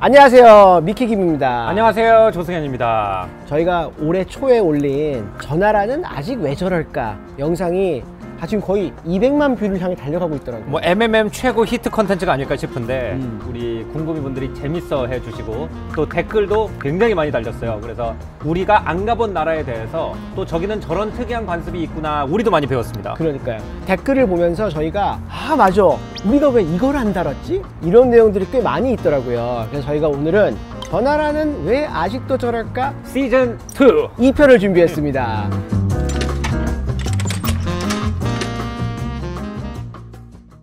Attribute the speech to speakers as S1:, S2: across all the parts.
S1: 안녕하세요, 미키김입니다.
S2: 안녕하세요, 조승현입니다.
S1: 저희가 올해 초에 올린 전화라는 아직 왜 저럴까 영상이 지금 거의 200만 뷰를 향해 달려가고 있더라고요.
S2: 뭐 MMM 최고 히트 컨텐츠가 아닐까 싶은데 우리 궁금이분들이 재밌어 해주시고 또 댓글도 굉장히 많이 달렸어요. 그래서 우리가 안 가본 나라에 대해서 또 저기는 저런 특이한 관습이 있구나, 우리도 많이 배웠습니다.
S1: 그러니까요. 댓글을 보면서 저희가 맞아, 우리가 왜 이걸 안 달았지? 이런 내용들이 꽤 많이 있더라고요. 그래서 저희가 오늘은 전화라는 왜 아직도 저럴까?
S2: 시즌 2
S1: 2편을 준비했습니다.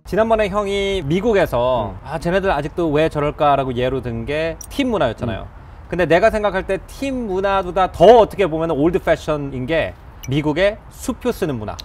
S2: 지난번에 형이 미국에서 쟤네들 아직도 왜 저럴까 라고 예로 든 게 팀 문화였잖아요. 근데 내가 생각할 때 팀 문화보다 더 어떻게 보면 올드 패션인 게 미국의 수표 쓰는 문화.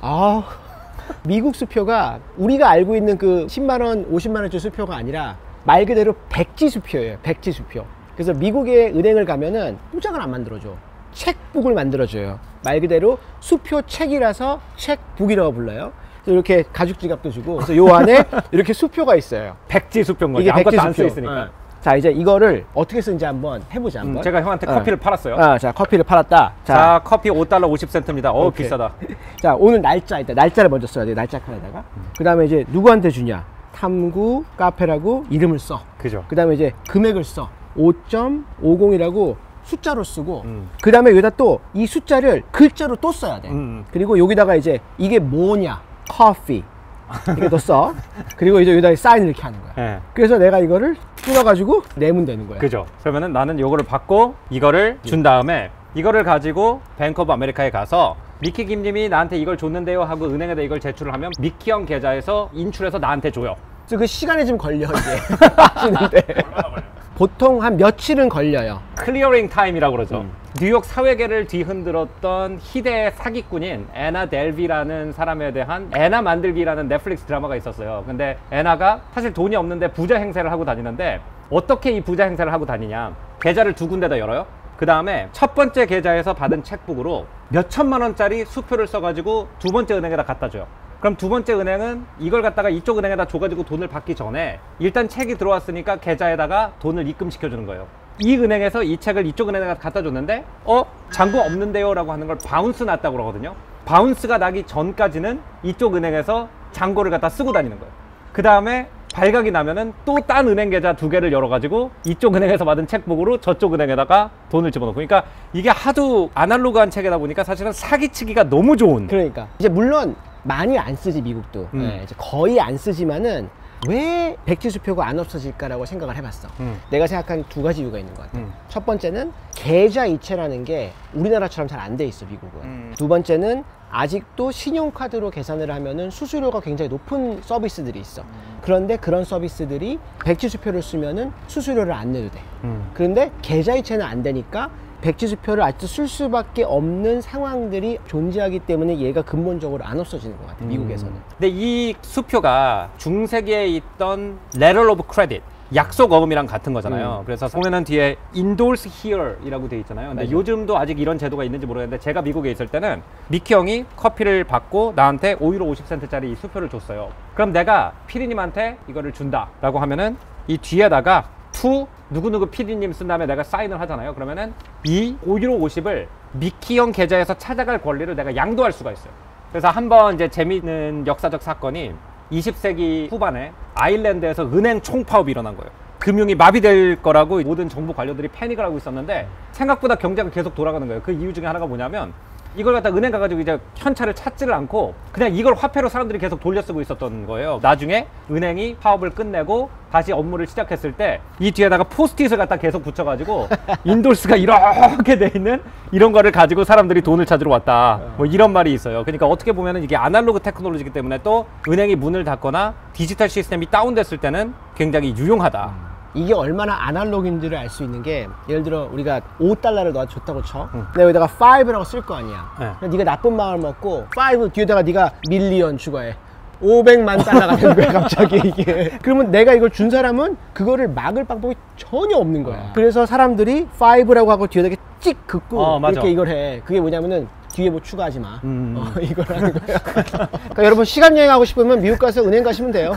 S1: 미국 수표가 우리가 알고 있는 그 10만원, 50만원짜리 수표가 아니라 말 그대로 백지 수표예요. 백지 수표. 그래서 미국의 은행을 가면은 통장을 안 만들어줘. 책북을 만들어줘요. 말 그대로 수표 책이라서 책북이라고 불러요. 이렇게 가죽 지갑도 주고, 그래서 요 안에 이렇게 수표가 있어요.
S2: 백지 수표인 거죠.
S1: 이게
S2: 아무것도
S1: 백지
S2: 안
S1: 수표.
S2: 써있으니까.
S1: 자, 이제 이거를 어떻게 쓰는지 한번 해보자. 한번.
S2: 제가 형한테 커피를 팔았어요.
S1: 자, 커피를 팔았다.
S2: 자, 커피 $5 50센트입니다. 비싸다.
S1: 자, 오늘 날짜, 일단 날짜를 먼저 써야 돼. 날짜 칸에다가. 그 다음에 이제 누구한테 주냐? 탐구 카페라고 이름을 써.
S2: 그죠.
S1: 그 다음에 이제 금액을 써. 5.50이라고 숫자로 쓰고, 그 다음에 여기다 또 이 숫자를 글자로 또 써야 돼. 그리고 여기다가 이제 이게 뭐냐? 커피. 이렇게 또 써. 그리고 이제 여기다 사인을 이렇게 하는 거야.
S2: 네.
S1: 그래서 내가 이거를 뜯어가지고 내면 되는 거야.
S2: 그죠. 그러면은 나는 요거를 받고 이거를 준 다음에 이거를 가지고 뱅크 오브 아메리카에 가서 미키 김님이 나한테 이걸 줬는데요 하고 은행에다 이걸 제출을 하면 미키 형 계좌에서 인출해서 나한테 줘요.
S1: 그래서 그 시간이 좀 걸려, 이게. 하시는데. 보통 한 며칠은 걸려요.
S2: 클리어링 타임이라고 그러죠. 뉴욕 사회계를 뒤흔들었던 희대의 사기꾼인 애나 델비라는 사람에 대한 애나 만들기라는 넷플릭스 드라마가 있었어요. 근데 애나가 사실 돈이 없는데 부자 행세를 하고 다니는데 어떻게 이 부자 행세를 하고 다니냐, 계좌를 두 군데다 열어요. 그 다음에 첫 번째 계좌에서 받은 책북으로 몇 천만 원짜리 수표를 써가지고 두 번째 은행에다 갖다 줘요. 그럼 두 번째 은행은 이걸 갖다가 이쪽 은행에다 줘가지고 돈을 받기 전에 일단 책이 들어왔으니까 계좌에다가 돈을 입금시켜 주는 거예요. 이 은행에서 이 책을 이쪽 은행에다 갖다 줬는데 잔고 없는데요 라고 하는 걸 바운스 났다고 그러거든요. 바운스가 나기 전까지는 이쪽 은행에서 잔고를 갖다 쓰고 다니는 거예요. 그 다음에 발각이 나면은 또 딴 은행 계좌 두 개를 열어가지고 이쪽 은행에서 받은 책북으로 저쪽 은행에다가 돈을 집어넣고, 그러니까 이게 하도 아날로그한 책이다 보니까 사실은 사기치기가 너무 좋은.
S1: 그러니까 이제 물론 많이 안 쓰지, 미국도. 네, 이제 거의 안 쓰지만은 왜 백지 수표가 안 없어질까라고 생각을 해봤어. 내가 생각한 두 가지 이유가 있는 것 같아. 첫 번째는 계좌 이체라는 게 우리나라처럼 잘 안 돼 있어, 미국은. 두 번째는 아직도 신용카드로 계산을 하면은 수수료가 굉장히 높은 서비스들이 있어. 그런데 그런 서비스들이 백지 수표를 쓰면은 수수료를 안 내도 돼. 그런데 계좌 이체는 안 되니까 백지 수표를 아직도 쓸 수밖에 없는 상황들이 존재하기 때문에 얘가 근본적으로 안 없어지는 것 같아, 미국에서는.
S2: 근데 이 수표가 중세기에 있던 letter of credit, 약속 어음이랑 같은 거잖아요. 그래서 보면은 뒤에 endorse here 이라고 돼 있잖아요. 근데 요즘도 아직 이런 제도가 있는지 모르겠는데 제가 미국에 있을 때는 미키 형이 커피를 받고 나한테 5유로 50센트짜리 이 수표를 줬어요. 그럼 내가 피디님한테 이거를 준다 라고 하면은 이 뒤에다가 to 누구누구 PD님 쓴 다음에 내가 사인을 하잖아요. 그러면은 이 5유로 50을 미키 형 계좌에서 찾아갈 권리를 내가 양도할 수가 있어요. 그래서 한번 이제 재미있는 역사적 사건이 20세기 후반에 아일랜드에서 은행 총파업이 일어난 거예요. 금융이 마비될 거라고 모든 정부 관료들이 패닉을 하고 있었는데 생각보다 경제가 계속 돌아가는 거예요. 그 이유 중에 하나가 뭐냐면 이걸 갖다 은행 가가지고 이제 현찰을 찾지를 않고 그냥 이걸 화폐로 사람들이 계속 돌려 쓰고 있었던 거예요. 나중에 은행이 파업을 끝내고 다시 업무를 시작했을 때 이 뒤에다가 포스트잇을 갖다 계속 붙여가지고 인돌스가 이렇게 돼 있는 이런 거를 가지고 사람들이 돈을 찾으러 왔다, 뭐 이런 말이 있어요. 그러니까 어떻게 보면은 이게 아날로그 테크놀로지이기 때문에 또 은행이 문을 닫거나 디지털 시스템이 다운됐을 때는 굉장히 유용하다.
S1: 이게 얼마나 아날로그인지를 알 수 있는 게, 예를 들어 우리가 $5를 너한테 줬다고 쳐. 내가 여기다가 5라고 쓸 거 아니야. 네가 나쁜 마음을 먹고 5 뒤에다가 네가 밀리언 추가해. 500만 달러가 되는 거야, 갑자기 이게. 그러면 내가 이걸 준 사람은 그거를 막을 방법이 전혀 없는 거야. 그래서 사람들이 5라고 하고 뒤에다가 찍 긋고 이렇게 이걸 해. 그게 뭐냐면은 뒤에 뭐 추가하지 마. 이걸 하는 거야. 그러니까 여러분 시간 여행하고 싶으면 미국 가서 은행 가시면 돼요.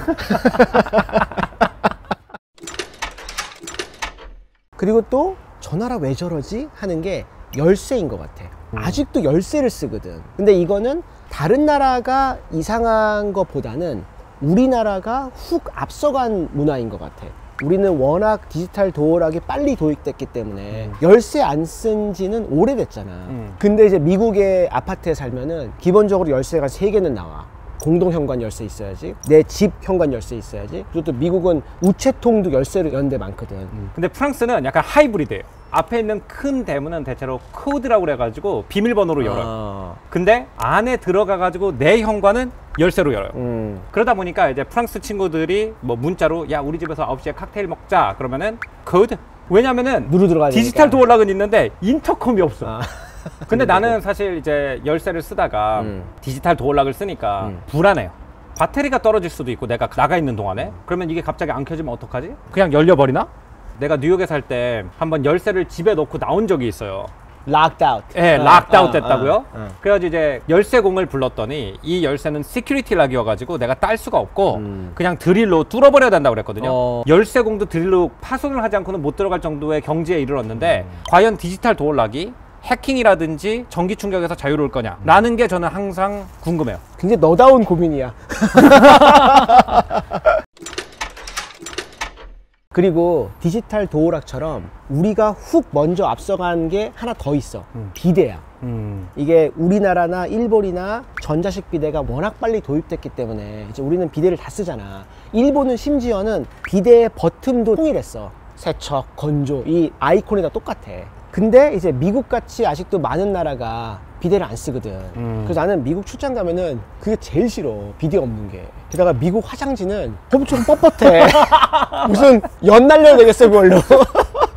S1: 그리고 또 저 나라 왜 저러지? 하는 게 열쇠인 것 같아. 아직도 열쇠를 쓰거든. 근데 이거는 다른 나라가 이상한 것보다는 우리나라가 훅 앞서간 문화인 것 같아. 우리는 워낙 디지털 도어락이 빨리 도입됐기 때문에 열쇠 안 쓴 지는 오래됐잖아. 근데 이제 미국의 아파트에 살면은 기본적으로 열쇠가 3개는 나와. 공동 현관 열쇠 있어야지, 내 집 현관 열쇠 있어야지, 그리고 또 미국은 우체통도 열쇠를 여는 데 많거든.
S2: 근데 프랑스는 약간 하이브리드예요. 앞에 있는 큰 대문은 대체로 코드라고 그래가지고 비밀번호로 열어요. 근데 안에 들어가가지고 내 현관은 열쇠로 열어요. 그러다 보니까 이제 프랑스 친구들이 뭐 문자로 야 우리 집에서 9시에 칵테일 먹자 그러면은 코드. 왜냐면은
S1: 누르 들어가야
S2: 디지털
S1: 되니까.
S2: 도어락은 있는데 인터컴이 없어. 근데 나는 사실 이제 열쇠를 쓰다가 디지털 도어락을 쓰니까 불안해요. 배터리가 떨어질 수도 있고 내가 나가 있는 동안에 그러면 이게 갑자기 안 켜지면 어떡하지? 그냥 열려버리나? 내가 뉴욕에 살 때 한번 열쇠를 집에 넣고 나온 적이 있어요.
S1: Locked out.
S2: 예, 락다운 됐다고요? 그래가지고 이제 열쇠공을 불렀더니 이 열쇠는 시큐리티 락이어가지고 내가 딸 수가 없고 그냥 드릴로 뚫어버려야 된다고 그랬거든요. 열쇠공도 드릴로 파손을 하지 않고는 못 들어갈 정도의 경지에 이르렀는데 과연 디지털 도어락이 해킹이라든지 전기 충격에서 자유로울 거냐 라는 게 저는 항상 궁금해요.
S1: 굉장히 너다운 고민이야. 그리고 디지털 도어락처럼 우리가 훅 먼저 앞서간 게 하나 더 있어. 비대야. 이게 우리나라나 일본이나 전자식 비대가 워낙 빨리 도입됐기 때문에 이제 우리는 비대를 다 쓰잖아. 일본은 심지어는 비대의 버튼도 통일했어. 세척, 건조, 이 아이콘이 다 똑같아. 근데 이제 미국같이 아직도 많은 나라가 비데를 안 쓰거든. 그래서 나는 미국 출장 가면은 그게 제일 싫어. 비데 없는 게. 게다가 미국 화장지는 엄청 뻣뻣해. 무슨 연 날려야 되겠어 그걸로.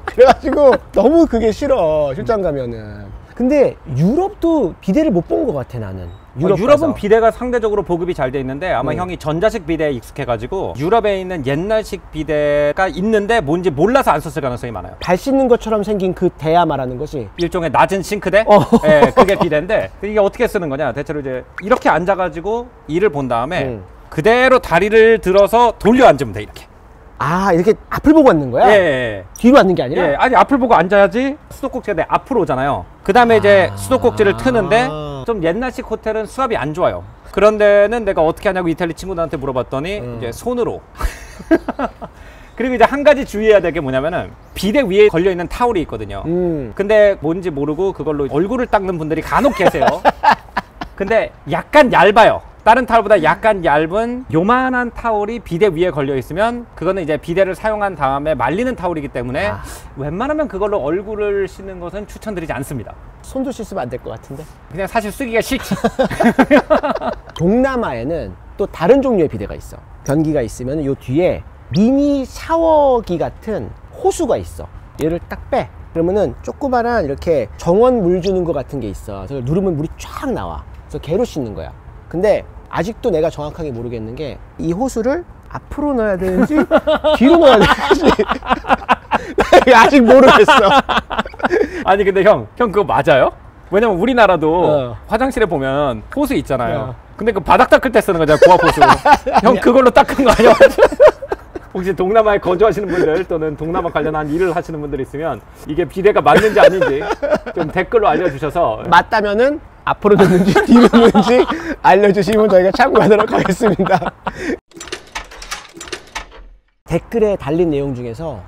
S1: 그래가지고 너무 그게 싫어 출장 가면은. 근데 유럽도 비데를 못 본 것 같아 나는.
S2: 유럽은 비데가 상대적으로 보급이 잘 돼 있는데 아마 형이 전자식 비데에 익숙해가지고 유럽에 있는 옛날식 비데가 있는데 뭔지 몰라서 안 썼을 가능성이 많아요.
S1: 발 씻는 것처럼 생긴 그 대야 말하는 거지?
S2: 일종의 낮은 싱크대? 네, 그게 비데인데 이게 어떻게 쓰는 거냐 대체로 이제 이렇게 앉아가지고 일을 본 다음에 그대로 다리를 들어서 돌려 앉으면 돼 이렇게.
S1: 아 이렇게 앞을 보고 앉는 거야?
S2: 예.
S1: 뒤로 앉는 게 아니라?
S2: 예, 아니 앞을 보고 앉아야지 수도꼭지가 내 앞으로 오잖아요. 그 다음에 이제 수도꼭지를 트는데 좀 옛날식 호텔은 수압이 안 좋아요. 그런 데는 내가 어떻게 하냐고 이탈리 친구들한테 물어봤더니 이제 손으로. 그리고 이제 한 가지 주의해야 될 게 뭐냐면은 비데 위에 걸려있는 타올이 있거든요. 근데 뭔지 모르고 그걸로 얼굴을 닦는 분들이 간혹 계세요. 근데 약간 얇아요. 다른 타올보다 약간 얇은 요만한 타올이 비데 위에 걸려 있으면 그거는 이제 비데를 사용한 다음에 말리는 타올이기 때문에 웬만하면 그걸로 얼굴을 씻는 것은 추천드리지 않습니다.
S1: 손도 씻으면 안 될 것 같은데?
S2: 그냥 사실 쓰기가 싫지.
S1: 동남아에는 또 다른 종류의 비데가 있어. 변기가 있으면 요 뒤에 미니 샤워기 같은 호수가 있어. 얘를 딱 빼. 그러면은 조그마한 이렇게 정원 물 주는 것 같은 게 있어. 그래서 누르면 물이 쫙 나와. 그래서 걔로 씻는 거야. 근데 아직도 내가 정확하게 모르겠는 게 이 호수를 앞으로 넣어야 되는지 뒤로 넣어야 되는지 아직 모르겠어.
S2: 아니 근데 형 그거 맞아요? 왜냐면 우리나라도 화장실에 보면 호수 있잖아요. 근데 그 바닥 닦을 때 쓰는 거잖아 고압 호수. 형 그걸로 닦은 거 아니야? 혹시 동남아에 거주하시는 분들 또는 동남아 관련한 일을 하시는 분들 있으면 이게 비데가 맞는지 아닌지 좀 댓글로 알려주셔서
S1: 맞다면은 앞으로 넣는지 뒤로 넣는지 알려주시면 저희가 참고하도록 하겠습니다. 댓글에 달린 내용 중에서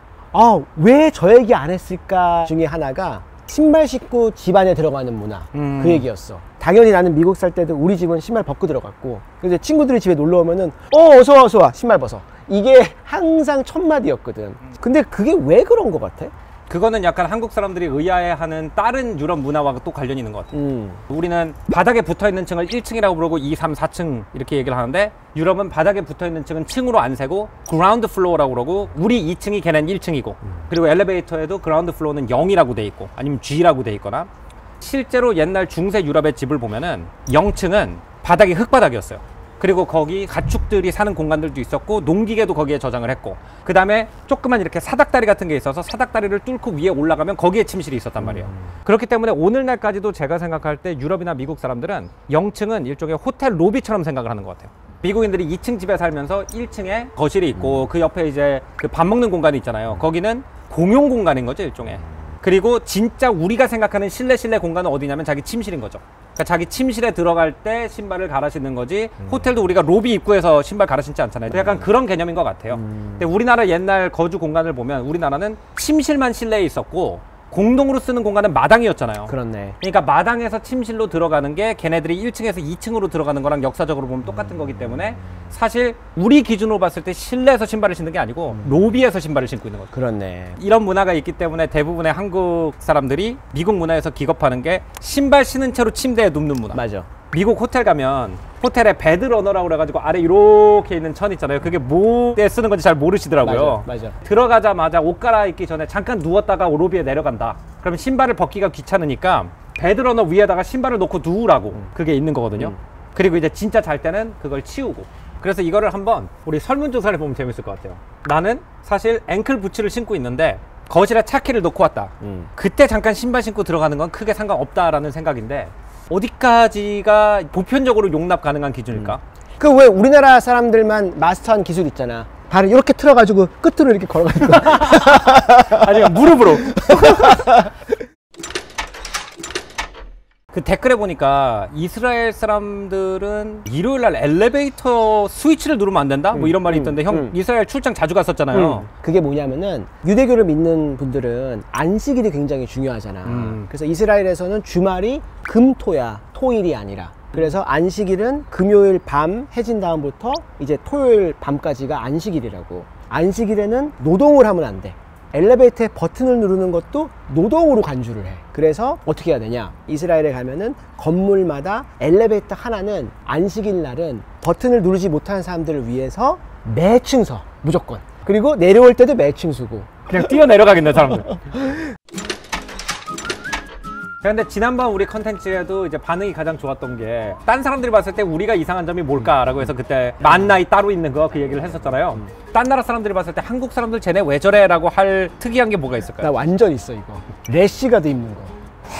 S1: 왜 저 얘기 안 했을까 중에 하나가 신발 신고 집 안에 들어가는 문화 그 얘기였어. 당연히 나는 미국 살 때도 우리 집은 신발 벗고 들어갔고 그래서 친구들이 집에 놀러 오면은 어서와 어서와 신발 벗어 이게 항상 첫 마디였거든. 근데 그게 왜 그런 것 같아?
S2: 그거는 약간 한국 사람들이 의아해하는 다른 유럽 문화와 또 관련이 있는 것 같아요. 우리는 바닥에 붙어있는 층을 1층이라고 부르고 2, 3, 4층 이렇게 얘기를 하는데 유럽은 바닥에 붙어있는 층은 층으로 안 세고 그라운드 플로어라고 그러고 우리 2층이 걔는 1층이고 그리고 엘리베이터에도 그라운드 플로어는 0이라고 돼 있고 아니면 G라고 돼 있거나 실제로 옛날 중세 유럽의 집을 보면은 0층은 바닥이 흙바닥이었어요. 그리고 거기 가축들이 사는 공간들도 있었고 농기계도 거기에 저장을 했고 그 다음에 조그만 이렇게 사닥다리 같은 게 있어서 사닥다리를 뚫고 위에 올라가면 거기에 침실이 있었단 말이에요. 그렇기 때문에 오늘날까지도 제가 생각할 때 유럽이나 미국 사람들은 0층은 일종의 호텔 로비처럼 생각을 하는 것 같아요. 미국인들이 2층 집에 살면서 1층에 거실이 있고 그 옆에 이제 그 밥 먹는 공간이 있잖아요. 거기는 공용 공간인 거죠, 일종의. 그리고 진짜 우리가 생각하는 실내 공간은 어디냐면 자기 침실인 거죠. 그러니까 자기 침실에 들어갈 때 신발을 갈아 신는 거지 호텔도 우리가 로비 입구에서 신발 갈아 신지 않잖아요. 약간 그런 개념인 것 같아요. 근데 우리나라 옛날 거주 공간을 보면 우리나라는 침실만 실내에 있었고 공동으로 쓰는 공간은 마당이었잖아요.
S1: 그렇네.
S2: 그러니까 마당에서 침실로 들어가는 게 걔네들이 1층에서 2층으로 들어가는 거랑 역사적으로 보면 똑같은 거기 때문에 사실 우리 기준으로 봤을 때 실내에서 신발을 신는 게 아니고 로비에서 신발을 신고 있는 거죠.
S1: 그렇네.
S2: 이런 문화가 있기 때문에 대부분의 한국 사람들이 미국 문화에서 기겁하는 게 신발 신은 채로 침대에 눕는 문화.
S1: 맞아.
S2: 미국 호텔 가면 호텔에 베드러너라고 그래가지고 아래 이렇게 있는 천 있잖아요. 그게 뭐에 쓰는 건지 잘 모르시더라고요.
S1: 맞아.
S2: 들어가자마자 옷 갈아입기 전에 잠깐 누웠다가 로비에 내려간다. 그러면 신발을 벗기가 귀찮으니까 베드러너 위에다가 신발을 놓고 누우라고 그게 있는 거거든요. 그리고 이제 진짜 잘 때는 그걸 치우고. 그래서 이거를 한번 우리 설문조사를 보면 재밌을 것 같아요. 나는 사실 앵클 부츠를 신고 있는데 거실에 차키를 놓고 왔다. 그때 잠깐 신발 신고 들어가는 건 크게 상관없다라는 생각인데 어디까지가 보편적으로 용납 가능한 기준일까?
S1: 그 왜 우리나라 사람들만 마스터한 기술 있잖아. 발을 이렇게 틀어가지고 끝으로 이렇게 걸어가는 거.
S2: 아니면 무릎으로. 그 댓글에 보니까 이스라엘 사람들은 일요일 날 엘리베이터 스위치를 누르면 안 된다? 뭐 이런 말이 있던데 형 이스라엘 출장 자주 갔었잖아요.
S1: 그게 뭐냐면은 유대교를 믿는 분들은 안식일이 굉장히 중요하잖아. 그래서 이스라엘에서는 주말이 금토야, 토일이 아니라. 그래서 안식일은 금요일 밤 해진 다음부터 이제 토요일 밤까지가 안식일이라고. 안식일에는 노동을 하면 안 돼. 엘리베이터의 버튼을 누르는 것도 노동으로 간주를 해. 그래서 어떻게 해야 되냐? 이스라엘에 가면은 건물마다 엘리베이터 하나는 안식일 날은 버튼을 누르지 못하는 사람들을 위해서 매층 서 무조건. 그리고 내려올 때도 매층 서고.
S2: 그냥 뛰어 내려가겠네 사람들. 근데 지난번 우리 컨텐츠에도 이제 반응이 가장 좋았던 게 딴 사람들이 봤을 때 우리가 이상한 점이 뭘까라고 해서 그때 만나이 따로 있는 거 그 얘기를 했었잖아요. 딴 나라 사람들이 봤을 때 한국 사람들 쟤네 왜 저래 라고 할 특이한 게 뭐가 있을까요?
S1: 나 완전 있어 이거. 래시가드 입는 거.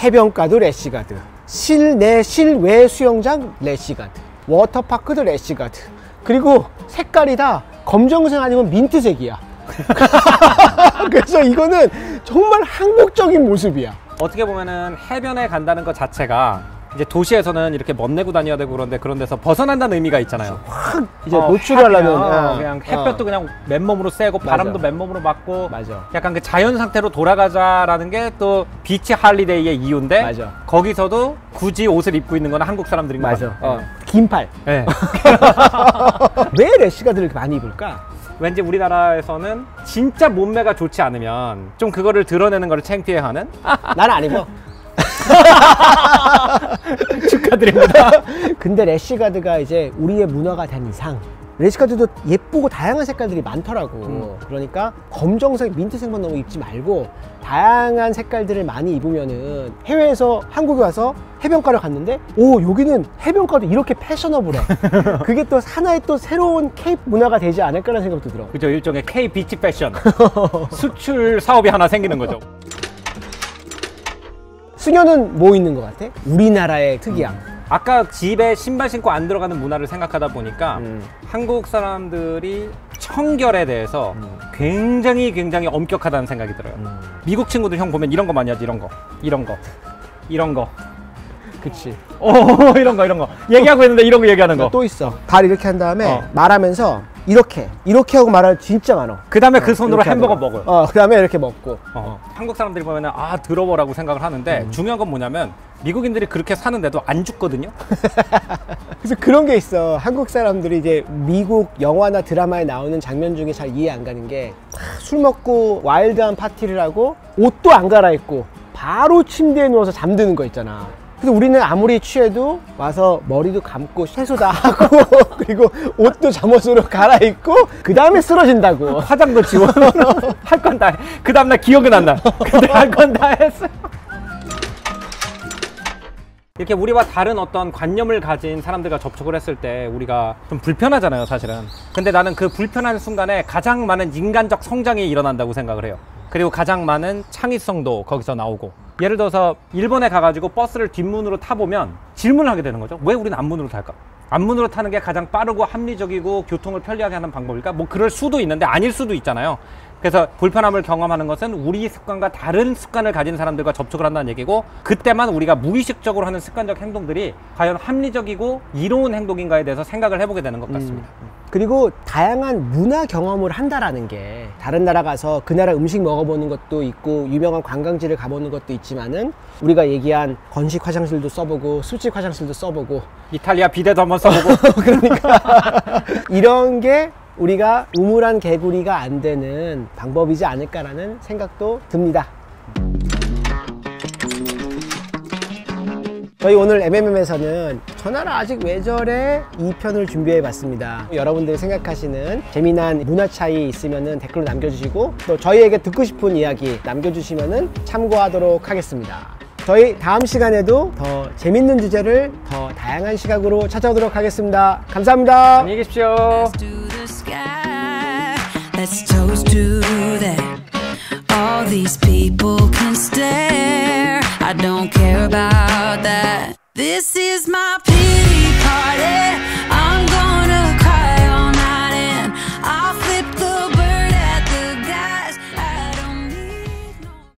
S1: 해변가도 래시가드. 실내 실외 수영장 래시가드. 워터파크도 래시가드. 그리고 색깔이 다 검정색 아니면 민트색이야. 그래서 이거는 정말 한국적인 모습이야.
S2: 어떻게 보면은 해변에 간다는 것 자체가 이제 도시에서는 이렇게 멋내고 다녀야 되고 그런 데서 벗어난다는 의미가 있잖아요.
S1: 확 이제 노출하려면
S2: 그냥 햇볕도 그냥 맨몸으로 쐬고 바람도 맨몸으로 맞고
S1: 맞아.
S2: 약간 그 자연 상태로 돌아가자라는 게 또 비치 할리데이의 이유인데
S1: 맞아.
S2: 거기서도 굳이 옷을 입고 있는 건 한국 사람들인 것
S1: 맞아.
S2: 같아요.
S1: 긴팔.
S2: 네.
S1: 왜 래시가드를 이렇게 많이 입을까?
S2: 왠지 우리나라에서는 진짜 몸매가 좋지 않으면 좀 그거를 드러내는 거를 창피해하는?
S1: 나는 안 입어.
S2: 축하드립니다.
S1: 근데 래시가드가 이제 우리의 문화가 된 이상 래시가드도 예쁘고 다양한 색깔들이 많더라고. 그러니까 검정색, 민트색만 너무 입지 말고 다양한 색깔들을 많이 입으면은 해외에서 한국에 와서 해변가를 갔는데 오 여기는 해변가도 이렇게 패셔너블해. 그게 또 하나의 또 새로운 K 문화가 되지 않을까라는 생각도 들어.
S2: 그죠, 일종의 K 비치 패션 수출 사업이 하나 생기는 거죠.
S1: 승현은 뭐 있는 것 같아? 우리나라의 특이한.
S2: 아까 집에 신발 신고 안 들어가는 문화를 생각하다 보니까 한국 사람들이 청결에 대해서 굉장히 엄격하다는 생각이 들어요. 미국 친구들 형 보면 이런 거 많이 하지. 이런 거
S1: 그치.
S2: 이런 거 얘기하고 있는데 이런 거 얘기하는 거
S1: 또 있어. 발 이렇게 한 다음에 말하면서 이렇게 하고 말할 진짜 많아.
S2: 그 다음에 그 손으로 햄버거 먹어요.
S1: 그 다음에 이렇게 먹고.
S2: 한국 사람들이 보면은 아 더러워라고 생각을 하는데 중요한 건 뭐냐면 미국인들이 그렇게 사는데도 안 죽거든요.
S1: 그래서 그런 게 있어. 한국 사람들이 이제 미국 영화나 드라마에 나오는 장면 중에 잘 이해 안 가는 게 술 먹고 와일드한 파티를 하고 옷도 안 갈아입고 바로 침대에 누워서 잠드는 거 있잖아. 근데 우리는 아무리 취해도 와서 머리도 감고 세수 다 하고 그리고 옷도 잠옷으로 갈아입고 그 다음에 쓰러진다고.
S2: 화장도 지워 할 건 다 해. 그 다음날 기억은 안 나. 근데 할 건 다 했어. 이렇게 우리와 다른 어떤 관념을 가진 사람들과 접촉을 했을 때 우리가 좀 불편하잖아요, 사실은. 근데 나는 그 불편한 순간에 가장 많은 인간적 성장이 일어난다고 생각을 해요. 그리고 가장 많은 창의성도 거기서 나오고. 예를 들어서 일본에 가가지고 버스를 뒷문으로 타보면 질문을 하게 되는 거죠. 왜 우리는 앞문으로 탈까? 앞문으로 타는 게 가장 빠르고 합리적이고 교통을 편리하게 하는 방법일까? 뭐 그럴 수도 있는데 아닐 수도 있잖아요. 그래서 불편함을 경험하는 것은 우리 습관과 다른 습관을 가진 사람들과 접촉을 한다는 얘기고, 그때만 우리가 무의식적으로 하는 습관적 행동들이 과연 합리적이고 이로운 행동인가에 대해서 생각을 해보게 되는 것 같습니다.
S1: 그리고 다양한 문화 경험을 한다라는 게, 다른 나라 가서 그 나라 음식 먹어보는 것도 있고 유명한 관광지를 가보는 것도 있지만은 우리가 얘기한 건식 화장실도 써보고 습식 화장실도 써보고
S2: 이탈리아 비데도 한번 써보고
S1: 그러니까 이런 게 우리가 우물안 개구리가 안 되는 방법이지 않을까라는 생각도 듭니다. 저희 오늘 MMM에서는 저 나라 아직 왜 저래 2편을 준비해 봤습니다. 여러분들이 생각하시는 재미난 문화 차이 있으면 댓글로 남겨주시고, 또 저희에게 듣고 싶은 이야기 남겨주시면 참고하도록 하겠습니다. 저희 다음 시간에도 더 재밌는 주제를 더 다양한 시각으로 찾아오도록 하겠습니다. 감사합니다.
S2: 안녕히 계십시오.
S3: Let's toast to that. All these people can stare. I don't care about that. This is my